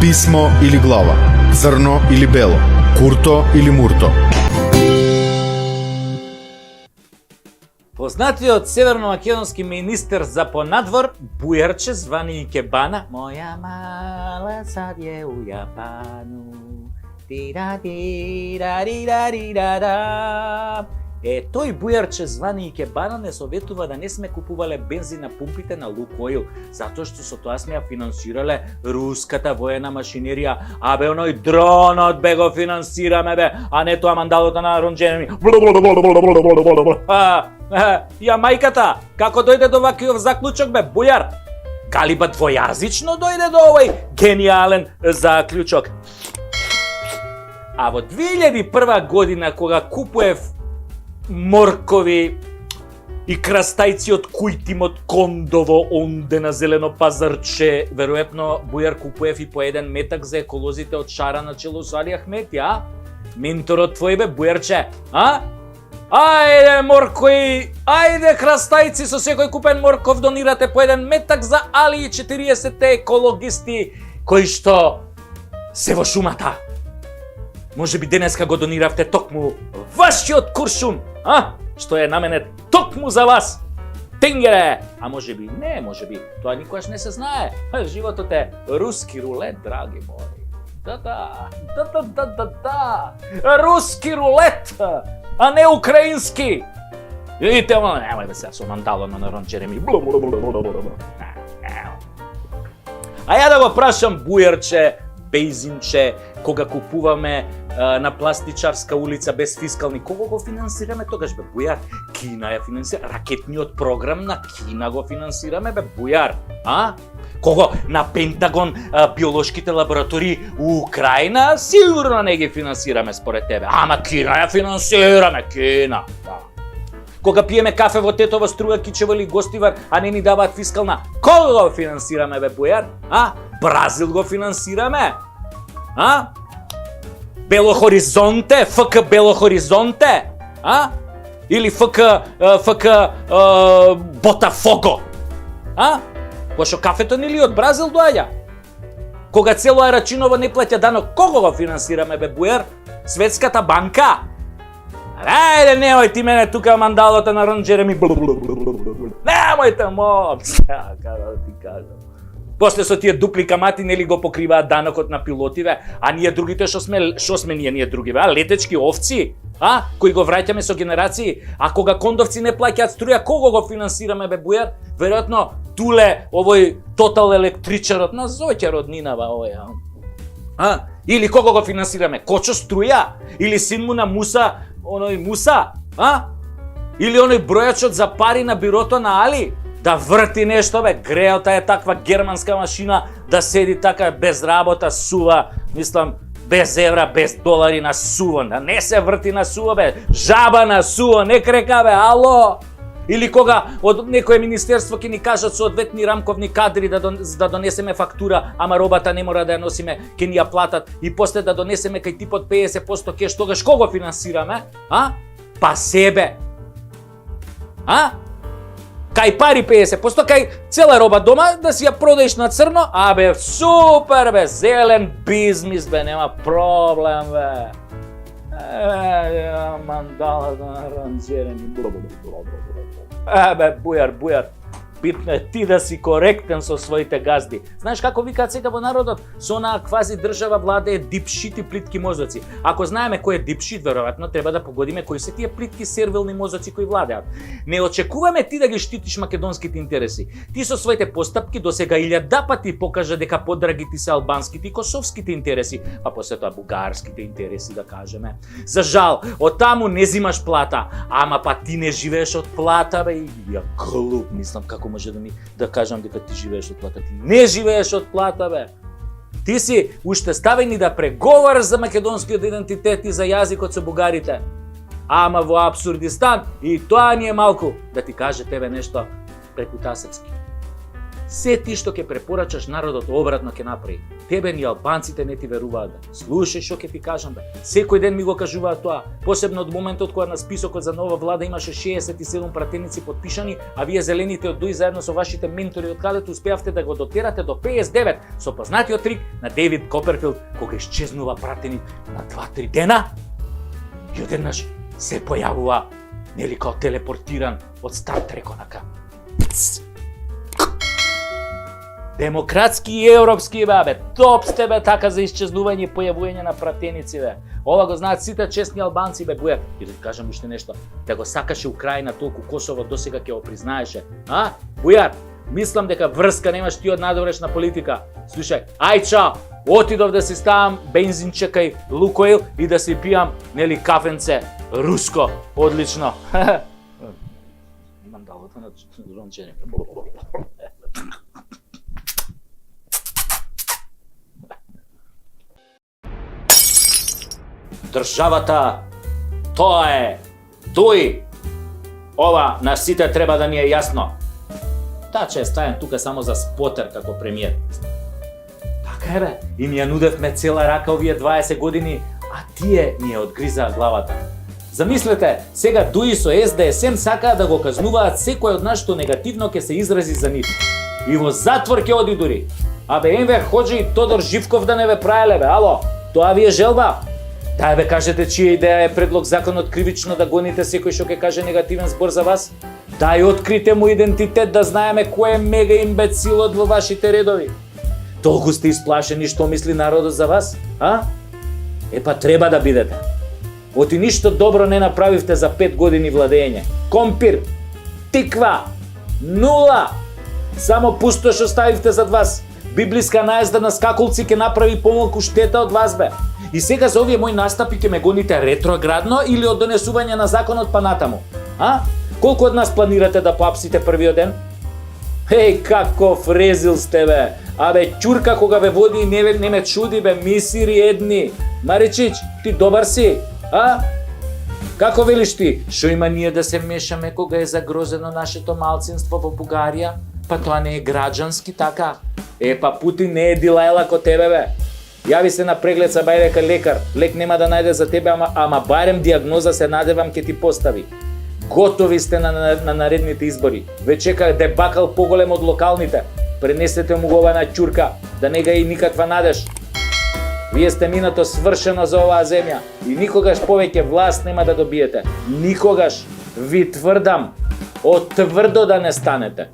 Писмо или глава, црно или бело, курто или мурто. Познатиот северно-македонски министер за понадвор Бујарче звани Икебана, моја мала сад е у Јапану. Тој Бујарче звани Икебана не советува да не сме купувале бензин на пумпите на Лукоил, затоа што со тоа сме ја финансирале руската воена машинерија, бе оној дронот бе го финансираме бе, а не тоа мандалото на Ронџереми. Ја мајката, како дојде до вакиов заклучок бе, Бујар? Галиба двојазично дојде до овој гениален заклучок. А во 2001 година, кога купуев моркови и крастајци од Кујтимот Кондово онде на зелено пазарче, веројатно Бујар купуев и по еден метак за еколозите од Шара на чело со Али Ахмети, Менторот твој бе, Бујарче, Ајде моркови, ајде крастајци со секој купен морков донирате по еден метак за Али и 40 екологисти кои што се во шумата. Може би денеска го дониравте токму вашиот куршум, што е наменет токму за вас. Тенгере! А може би не, може би тоа никогаш не се знае. Животот е руски рулет, драги мои. Да. Руски рулет, а не украински. Видите, немај да се со мандалото на Ронџереми. А ја да го прашам Бујарче, Бейзинче, кога купуваме на Пластичарска улица без фискални, кого го финансираме тогаш бе, Бујар? Кина ја финансира, ракетниот програм на Кина го финансираме бе, Бујар, Кого на Пентагон биолошките лаборатории у Украина сигурно не ги финансираме според тебе. Ама Кина ја финансираме, Кина. Кога пиеме кафе во Тетова струја, Кичево или Гостивар, а не ни даваат фискална, кого го финансираме бе, Бујар? Бразил го финансираме? Бело Хоризонте, ФК Бело Хоризонте? Или ФК Ботафого? Пошто кафето нели од Бразил доаѓа? Кога цело Арачиново не плаќа данок, кого го финансираме бе, Бујар? Светската банка? Ајде, немој ти мене тука мандалото на Ронџереми. Немој те молам, како да ти кажам. После со тие дупли камати нели го покриваат данокот на пилотиве, а ние другите што сме ние другиве, летечки овци, кои го враќаме со генерации, а кога кондовци не плаќаат струја, кого го финансираме бе, Бујар? Веројатно Туле, овој тотал електричарот на Зоќа роднинава овој, Или кого го финансираме? Кочо струја? Или син му на Муса, оној Муса, Или оној бројачот за пари на бирото на Али? Да врти нешто бе, греота е таква германска машина, да седи така без работа, сува, мислам, без евра, без долари на сува, да не се врти на сува бе, жаба на сува, не крека бе, ало! Или кога од некое министерство ќе ни кажат соодветни рамковни кадри да донесеме фактура, ама робата не мора да ја носиме, ќе ни ја платат и после да донесеме кај типот 50% кеш, тогаш кого финансираме? Па себе. Кај пари 50%, кај цела роба дома да си ја продаеш на црно, бе, супер бе, зелен бизнис бе, нема проблем бе. Мандала на Ронџереми. Бе, Бујар, битно е ти да си коректен со своите газди. Знаеш како викаат сега во народот? Со онаа квази држава владее дипшит и плитки мозоци. Ако знаеме кој е дипшит, веројатно треба да погодиме кои се тие плитки сервилни мозоци кои владеат. Не очекуваме ти да ги штитиш македонските интереси. Ти со своите постапки досега 1000 пати покажа дека подраги ти се албанските и косовските интереси, а после тоа бугарските интереси да кажеме. За жал, од таму не зимаш плата, ама па ти не живееш од плата бе, ја глуп, мислам како може да кажам дека ти живееш од плата. Ти не живееш од плата бе. Ти си уште ставени да преговараш за македонскиот идентитет и за јазикот со бугарите. Ама во Апсурдистан и тоа ни е малку, да ти каже тебе нешто преку тасецки. Се ти што ќе препорачаш народот обратно ќе направи. Тебе ни албанците не ти веруваат. Бе. Слушај што ќе ти кажам бе. Секој ден ми го кажуваат тоа, посебно од моментот кога на списокот за нова влада имаше 67 пратеници потпишани, а вие зелените од ДУИ заедно со вашите ментори од кадето успеавте да го дотерате до 59 со познатиот трик на Дейвид Коперфилд кога исчезнува пратеник на 2-3 дена. И одеднаш се појавува нели као телепортиран од Стар Трек онака. Демократски и европски бе, топ сте бе така за исчезнување и појавување на пратеници бе. Ова го знаат сите честни албанци бе Бујар. И да ти кажам уште нешто, да го сакаше Украина толку Косово досега ќе го признаеше. А? Бујар, мислам дека врска немаш ти од надворешна политика. Слушај, ај чао, отидов да си ставам бензинче кај Лукоил и да си пијам нели кафенце руско, одлично. Имам далото на рончење. Државата, тоа е ДУИ. Ова на сите треба да ни е јасно. Таче е ставен тука само за спотер како премиер. Така е бе, и ми ја нудевме цела рака овие 20 години, а тие ни ја одгризаа главата. Замислете, сега ДУИ со СДСМ сакаат да го казнуваат секој од нас што негативно ќе се изрази за нив. И во затвор ќе оди дури. Абе Енвер Хоџи и Тодор Живков да не ве праеле бе, ало, тоа ви е желба? Дај бе кажете чија идеја е предлог законот кривично да гоните секој што ќе каже негативен збор за вас? Дај открите му идентитет да знаеме кој е мега имбецилот во вашите редови. Толку сте исплашени што мисли народот за вас, а? Епа треба да бидете. Оти ништо добро не направивте за 5 години владење. Компир, тиква, нула. Само пустош оставивте зад вас. Библиска наезда на скакулци ќе направи помалку штета од вас бе. И сега за овие мои настапи ќе ме гоните ретроградно или од донесување на законот па натаму? А? Колку од нас планирате да поапсите првиот ден? Еј, каков резил сте бе! Абе, ќурка кога ве води и не ме чуди бе, мисири едни. Маричич, ти добар си? А? Како велиш ти? Шо има ние да се мешаме кога е загрозено нашето малцинство во Бугарија? Па тоа не е граѓански така. Па Путин не е Дилајла ко тебе бе. Јави се на преглед са бајде кај лекар. Лек нема да најде за тебе, ама барем диагноза се надевам ке ти постави. Готови сте на наредните избори. Ве чека дебакал поголем од локалните. Пренесете му го ова на ќурка, да не га и никаква надеж. Вие сте минато свршено за оваа земја и никогаш повеќе власт нема да добиете. Никогаш. Ви тврдам, од тврдо да не станете.